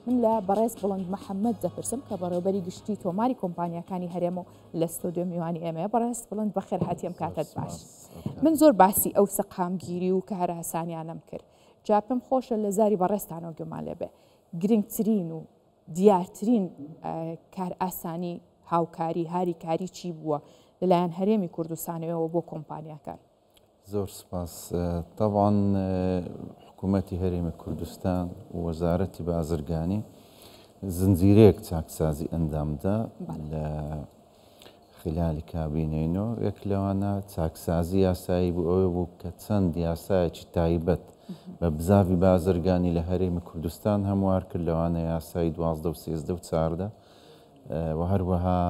من لە بەڕێز بڵند محەممەد دەپرسم کە بەڕێوبەری گشتی تۆماری کۆمپانیەکانی هەرێم و لە ستۆدیۆ میوانی ئێمە. بەڕێز بڵند بەخێر هاتیەم کاتت باش. من زۆر باسی ئەو سەقامگیری و کارە هەسانیانم کرد. جا پێم خۆشە لە زاری بەڕێستانەوە گومان لێبێ گرنگترین و دیارترین کار ئاسانی هاوکاری هاریکاری چی بووە لەلایەن هەرێمی کوردستانەوە بۆ کۆمپانیاکان؟ زۆر سپاس. طبعاً حکوومەتی هەرێمی کوردستان و وەزارەتی بازرگانی زنجیرەیەک چاکسازی ئەندامدا لە خلالی کابینەوە. یەک لەوانە چاکسازی یاسایی بوو ئەوە بوو کە چەند یاسایەکی تایبەت بە بزاوی بازرگانی لە هەرێمی کوردستان هەموار کرد، لەوانە یاسای 12 و 13 و 14 و هەروەها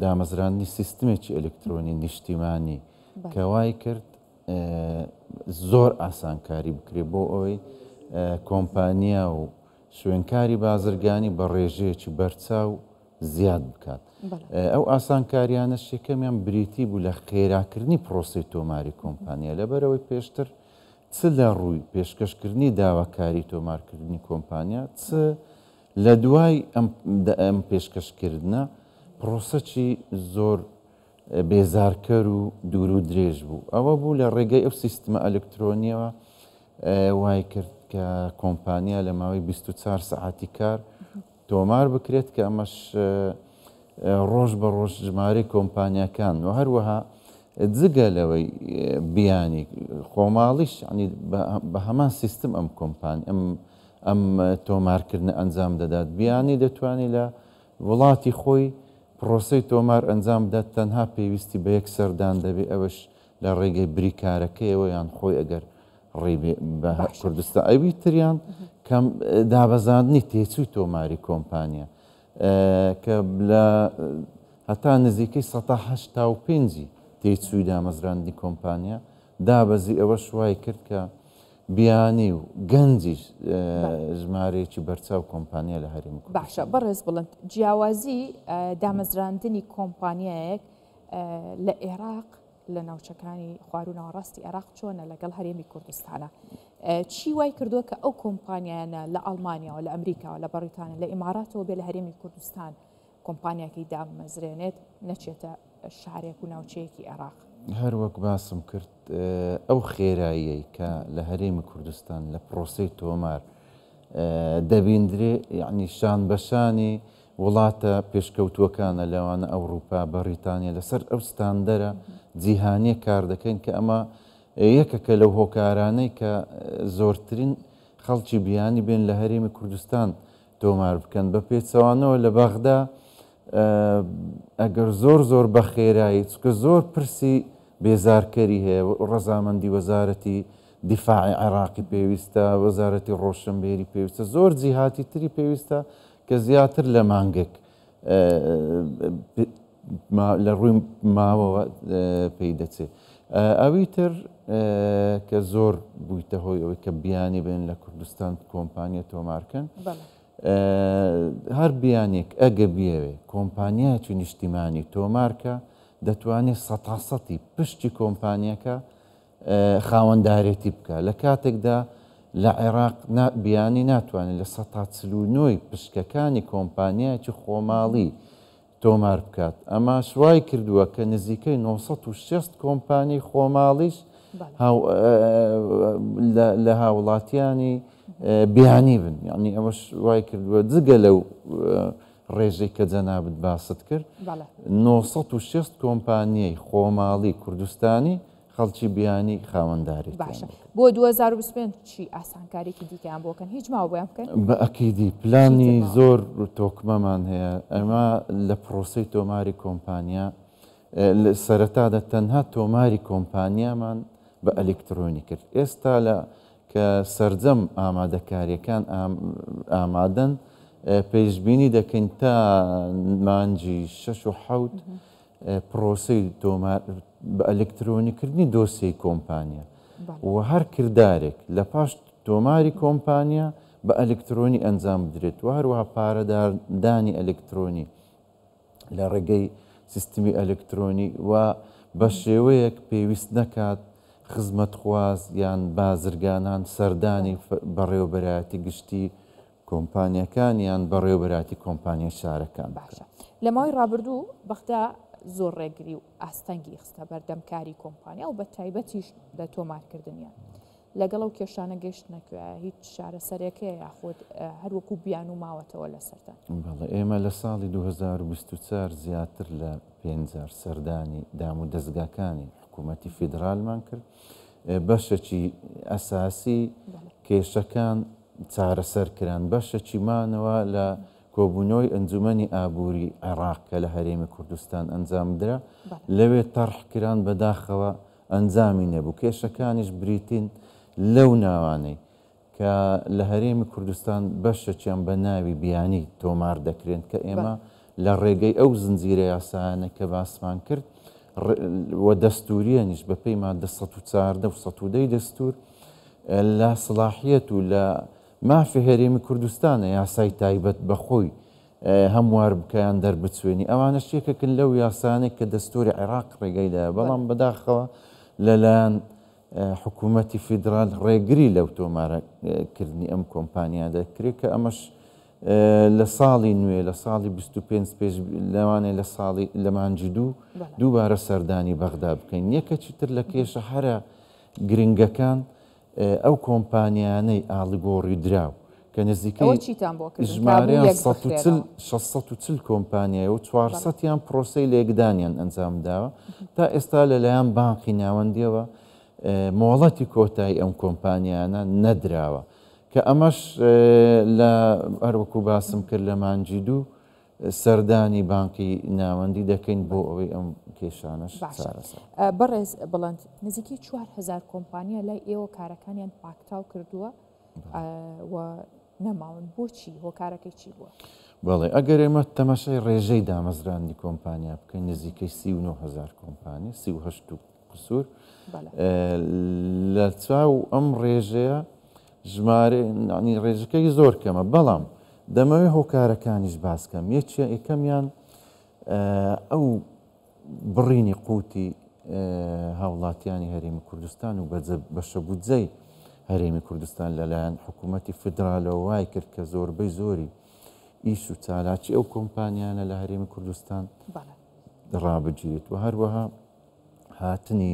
دامەزرانی سیستمێکی ئەلکترۆنی نیشتیمانی کە وای کرد زۆر ئاسانکاری بکرێت بۆ ئەوەی کۆمپانیا و شوێنکاری بازرگانی بە ڕێژەیەکی بەرچاو زیاد بکات. ئەو ئاسانکاریانە شێکەمیان بریتی بوو لە خێراکردنی پرۆسی تۆماری کۆمپانیا لەبەرەوەی پێشتر چ لە ڕووی پێشکەشکردنی داواکاری تۆمارکردنی کۆمپانیا چ لە دوای ئەم پێشکەشکردنە پرۆسەکی زۆر بێزارکەر و دوور و درێژ بوو. ئەوە بوو لە ڕێگەی ئەو سیستمە ئەلکترۆنیەوە وای کرد کە کۆمپانیا لە ماوەی 24 سەعاتی کار تۆمار بکرێت کە ئەمەش ڕۆژ بە ڕۆژ ژمارەی کۆمپانیەکان و هەروەها جگە لەوەی بیانی خۆماڵیش بە هەمان سیستم ئەم کۆمپانی ئەم تۆمارکردنە ئەنجام دەدات. بیانی دەتوانێت لە وڵاتی خۆی پرۆسەی تۆمار ئەنجام بدات، تەنها پێویستی بە یەک سەردان دەبێت، ئەوەش لە ڕێگەی بریکارەکەیەوە یان خۆی ئەگەر ڕێبێ بە کوردستان ئەوی تریان کەم دابەزاندنی تێچووی تۆماری کۆمپانیا کە لە هەتا نزیکەی 1985 تێچووی دامەزراندنی کۆمپانیا دابەزی ئەوە شوای کرد کە بیانی و گەنجیش ژمارەیەکی بەرچاو کۆمپانیا لە هەرێمی کوردستان. باشە بەڕێز بڵند جیاوازی دامەزراندنی کۆمپانیایەک لە عێراق لە ناوچەکانی خواروو ناوەڕاستی عێراق چۆنە لەگەڵ هەرێمی کوردستانە؟ چی وای کردووە کە ئەو کۆمپانیانە لە ئەڵمانیاوە لە ئەمریکاوە لە بەریتانیا لە ئیماراتەوە بێ لە هەرێمی کوردستان کۆمپانیاکەی دامەزرێنێت نەچێتە شارێک و ناوچەیەکی عێراق؟ هەروەک باسم کرد ئەو خێراییەی کە لە هەرێمی کوردستان لە پرۆسەی تۆمار دەبیندرێ یعنی شان بەشانی وڵاتە پێشکەوتووەکانە لەوانە ئەوروپا بەریتانیا لەسەر ئەو ستاندەرە جیهانیە کار دەکەین کە ئەمە یەکەکە لەو هۆکارانەی کە زۆرترین خەڵکی بیانی بێن لە هەرێمی کوردستان تۆمار بکەن بە پێچەوانەوە لە بەغدا ئەگەر زۆر بە خێرایی چکە زۆر پرسی بێزارکەری هەیە ڕەزامەندی وەزارەتی دیفاعی عێراقی پێویستە، وەزارەتی ڕۆشنبێری پێویستە، زۆر جیهاتی تری پێویستە کە زیاتر لە مانگێک لە ڕووی ماوەوە پێی دەچێت. ئەوی تر کە زۆر بوویتە هۆی ئەوەی کە بیانی بێن لە کوردستان کۆمپانیا تۆمارکەن هەر بیانێک ئەگە بیاوێ کۆمپانیایکی نیشتیمانی تۆمارکە دەتوانێت سەتاسەتی پشتی کۆمپانیەکە خاوەندارێتی بکە. لە کاتێکدا لە عێراق بیانی ناتوانێت لە 1940 پشکەکانی کۆمپانیایکی خۆماڵی تۆمار بکات. ئەمە شوای کردووە کە نزیکەی 960 کۆمپانی خۆماڵیش لە هاوڵاتیانی بیانی بن. یعنی ئەوەش وای کردووە جگە لەو ڕێژەی کە جەنابەت باست کرد 960 کۆمپانیای خۆماڵی کوردستانی خەڵکی بیانی خاوەنداری. باشە بۆ 2025 چی ئاسانکارێکی دیکەیان بۆکەن؟ هیچ ماوە بۆیان بکەن؟ بە ئەکیدی پلانی زۆر تۆکمەمان هەیە. ئەمە لە پرۆسەی تۆماری کۆمپانیا سەرەتادا تەنها تۆماری کۆمپانیامان بە ئەلکترۆنی کرد. ئێستا لە کە سەرجەم ئامادەکاریەکان ئامادەن پێشبینی دەکەین تا مانجی 6 و 7 پرۆسەی بە ئەلکترۆنیکردنی دۆسیەی کۆمپانیا و هەر کردارێک لە پاش تۆماری کۆمپانیا بە ئەلکترۆنی ئەنجام بدرێت و هەروەها پارەدانی ئەلکترۆنی لە ڕێگەی سیستمی ئەلکترۆنی و بە شێوەیەک پێویست نەکات خزمەتخواز یان بازرگانان سەردانی بەڕێوەبەرایەتی گشتی کۆمپانیەکانیان بەڕێوەبەراتی کۆمپانیای شارەکان باشە لە ماوەی ڕابردوو بەغدا زۆر ڕێگری و ئاستەنگی خستە بەردەمکاری کۆمپانیا و بە تایبەتیش لە تۆمارکردنیان لەگەڵ ئەو کێشانە گەشت نەکوێ هیچ چارەسەرێکەیە یاخود هەروەکو بیان و ماوەتەوە لەسەرتان بەڵێ ئێمە لە ساڵی 2024 زیاتر لە 5,000 سەردانی دام و دەستگاکانی حکوومەتی فیدرالمان کرد بەشێکی ئەساسی کێشەکان چارەسەر کران بەشێکی مانەوە لە کۆبوونەوەی ئەنجومەنی ئابووری عێراق کە لە هەرێمی کوردستان ئەنجامدرا لەوێ تەڕحکران بەداخەوە ئەنجامی نەبوو کێشەکانیش بریتین لەو ناوانەی کە لە هەرێمی کوردستان بەشەکیان بە ناوی بیانی تۆمار دەکرێن کە ئێمە لە ڕێگەی ئەو زنجیرە یاسایانە کە باسمان کرد و دەستوریەنیش بە پێی مادە 114 و 110 دەستور لە سڵاحیەت و لە مافی هەرێمی کوردستانە یاسای تایبەت بەخۆی هەموار بکەیان دەربچوێنی ئەوانە شتێکەکن لەو یاسانێک کە دەستوری عێراق ڕێگەیدا بەڵام بەداخەوە لەلایەن حکوومەتی فیدرال ڕێگری لەو تۆمارەکردنی ئەم کۆمپانیا دەکرێت کە ئەمەش لە ساڵی نوێ لە ساڵی 25 پێش لەوانێ لە ساڵی لە مانجی دووبارە سەردانی بەغدا بکەین یەکەچی تر لە کێشە هەرە گرنگەکان ئەو کۆمپانیانەی ئاڵگۆڕی دراو کە نزیکەی ژمارەیان 640 کۆمپانیای و 400یان پرۆسەی لێکدانیان ئەنجامداوە تا ئێستا لەلایەن بانقی ناوەندیەوە مۆڵەتی کۆتایی ئەم کۆمپانیانە نەدراوە کە ئەمەش لە هەروەکو باسم کرد لە مانجی دوو سەردانی بانقی ناوەندی دەکەین بۆ ئەوەی ئەم کێشانەش بەڕێز بڵند نزیکی 4,000 کۆمپانیا لای ئێوە کارەکانیان پاکتاو کردووە و نەماون بۆچی هۆکارەکەی چی بووە؟ بەڵێ ئەگەر ئێمە تەمەشای ڕێژەی دامەزراندنی کۆمپانیا بکەین نزیکەی 39,000 کۆمپانیا 38 قسوور لە چاو ئەم ڕێژەیە ژمارە ڕێژەکەی زۆر کەمە بەڵام دەمەوێت هۆکارەکانیش باسکەم یەکەمیان ئەو بڕینی قوتی هاوڵاتیانی هەرێمی کوردستان و بەشە بودجەی هەرێمی کوردستان لەلایەن حکوومەتی فدرالەوە وای کرد کە زۆربەی زۆری ئیش و چالاکی ئەو کۆمپانیانە لە هەرێمی کوردستان ڕابگیرێت و هەروەها هاتنی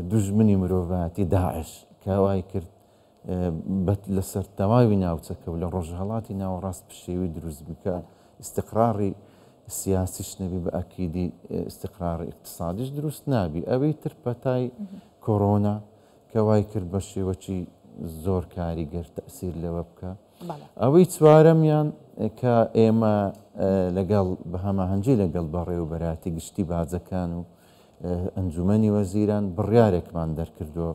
دوژمنی مرۆڤاتی داعش کاوای کرد لەسەر تەواوی ناوچەکە و لە ڕۆژهەڵاتی ناوەڕاست پشێوی دروست بکە استقراری سیاسیش نەبی بە ئەکیدی استقراری اقتصادیش دروست نابی ئەوەی تر پەتای کۆڕۆنا کەوای کرد بە شێوەکی زۆر کاریگەر تەسیر لەوە بکە ئەوەی چوارەمیان کە ئێمە لەگەڵ بە هەماهەنگی لەگەڵ بەڕێوەبەراتی گشتی باجەکان و ئەنجومەنی وەزیران بڕیارێکمان دەرکردووە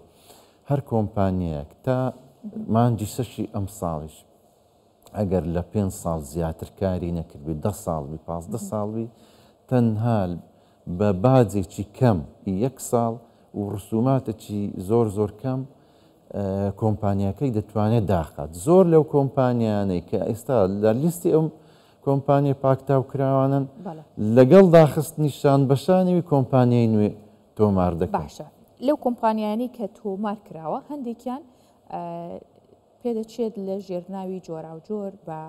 هەر کۆمپانیەک تا مانجی سەشی ئەم ساڵیش ئەگەر لە 5 ساڵ زیاتر کاری نەکردبی 10 ساڵبی 15 ساڵبی تەنها بە باجێکی کەم 1 ساڵ و ڕسوماتێکی زۆر کەم کۆمپانیەکەی دەتوانێت داخات زۆر لەو کۆمپانیانەی کە ئێستا لە لیستی ئەم کۆمپانیای پاکتاو کراوانن لەگەڵ داخستنیشان بەشانەوی کۆمپانیای نوێ تۆمار دەکەن لەو کۆمپانیانی کە تۆمار کراوە هەندێکیان پێدەچێت لە ژێرناوی جۆرا و جۆر بە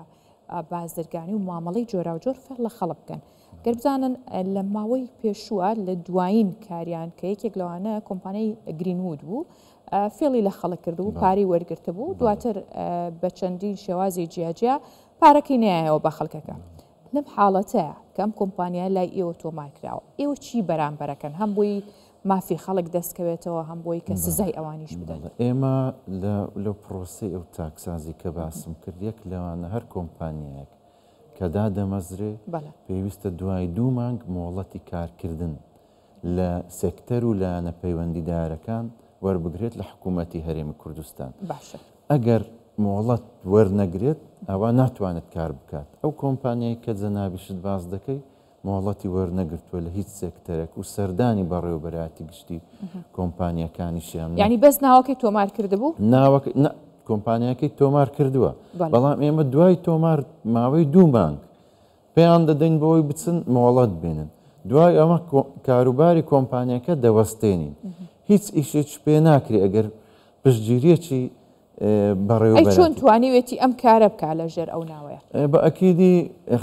بازرگانی و مامەڵەی جۆرا و جۆر فێر لە خەڵک بکەن گەر بزانن لە ماوەی پێشووە لە دوایین کاریان کە یەکێک لەوانە کۆمپانیای گرینوود بوو فێڵی لە خەڵک کرد و پارەی وەرگرتە بوو دواتر بە چەندین شێوازی جیاجیا پارەکەی نایەوە بە خەڵکەکە لەم حاڵەتەیە کە ئەم کۆمپانیا لای ئێوە تۆمار کراوە ئێوە چی بەرامبەرەکەن هەم بۆی مافی خەڵک دەستکەوێتەوە هەم بۆی کە سزای ئەوانیش بدەن ئێمە لە پرۆسی ئەو تاکسازی کە باسم کرد یەک لەوانە هەر کۆمپانیایەک کە دادەمەزرێ پێویستە دوای 2 مانگ مۆڵەتی کارکردن لە سێکتەر و لایەنە پەیوەندیدارەکان وەربگرێت لە حکوومەتی هەرێمی کوردستان ئەگەر مۆڵەت وەرنەگرێت ئەوە ناتوانێت کار بکات ئەو کۆمپانیای کە جەنابیشت باز دەکەی مۆڵەتی وەرنەگرتووە لە هیچ سێکتەرێک و سەردانی بەڕێوەبەراتی گشتی کۆمپانیەکانیشیان ینی بەس ناوەکەی تۆمار کردبوو کۆمپانیەکەی تۆمار کردووە بەڵام ئێمە دوای تۆمار ماوەی 2 مانگ پێیان دەدەین بۆی بچن مۆڵەت بێنن دوای ئەمە کاروباری کۆمپانیەکە دەوەستێنین هیچ ئیشێک پێ ناکرێ ئەگەر پشتگیریەکی بەڕێوەبەر چۆن توانیوێتی ئەم کارە بکە لە ژێر ئەو ناوەیە بە ئەکیدی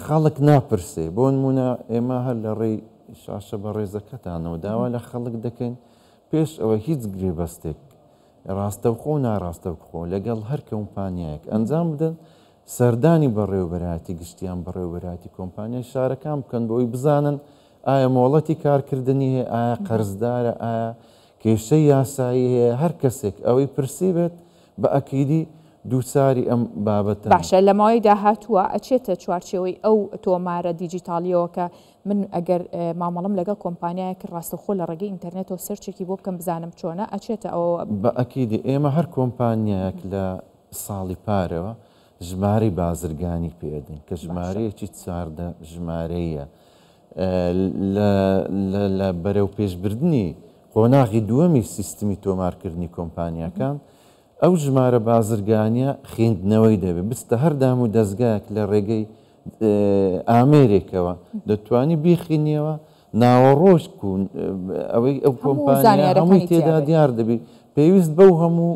خەڵک ناپرسێ بۆ نمونە ئێمە هەر لە ڕێی شاشە بە ڕێزەکەتانەوە داوا لە خەڵک دەکەین پێش ئەوە هیچ گرێبەستێک ڕاستەوخۆ و ناڕاستەوخۆ لەگەڵ هەر کۆمپانیایەک ئەنجام بدەن سەردانی بەڕێوەبەراتی گشتیان بەڕێوەبەراتی کۆمپانیای شارەکان بکەن بۆی بزانن ئایا مۆڵەتی کارکردنی هەیە ئایا قەرزدارە ئایا کێشەی یاسایی هەیە هەر کەسێک ئەوەی پرسی بێت بە ئەکیدی دووساری ئەم بابەتە باشە لە ماوەی داهاتووە ئەچێتە چوارچێەوەی ئەو تۆمارە دیجیتالیەوە کە من ئەگەر مامەڵم لەگەڵ کۆمپانیایەک ڕاستەخۆ لە ڕێگەی ئینتەرنێتەوە سەرچێکی بۆ بکەم بزانم چۆنە ئەچێتە ئەوە بە ئەکیدی ئێمە هەر کۆمپانیایەک لە ساڵی پارەوە ژمارەی بازرگانی پێدەین کە ژمارەیەکی چاردە ژمارەیە لە بەرەو پێشبردننی قۆناغی دووەمی سیستمی تۆمارکردنی کۆمپانیەکان ئەو ژمارە بازرگانیە خوێندنەوەی دەبێت بستە هەردام و دەستگایەک لە ڕێگەی ئامێرێکەوە دەتوانی بیخینیەوە ناوەڕۆژ ئەوەی ئەو کۆمپانیا هەمووی تێدا دیار دەبێت پێویست بەو هەموو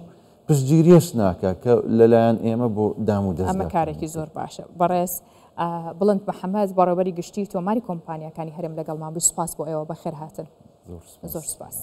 پشتگیریش ناکە کە لەلایەن ئێمە بۆ دام و دەست ئەمە کارێکی زۆر باشە بەڕێز بڵند محەممەد بەڕێوەبەری گشتی تۆماری کۆمپانیەکانی هەرێم لەگەڵمان بی سوپاس بۆ ئێوە بەخێر هاتن زۆر سوپاس.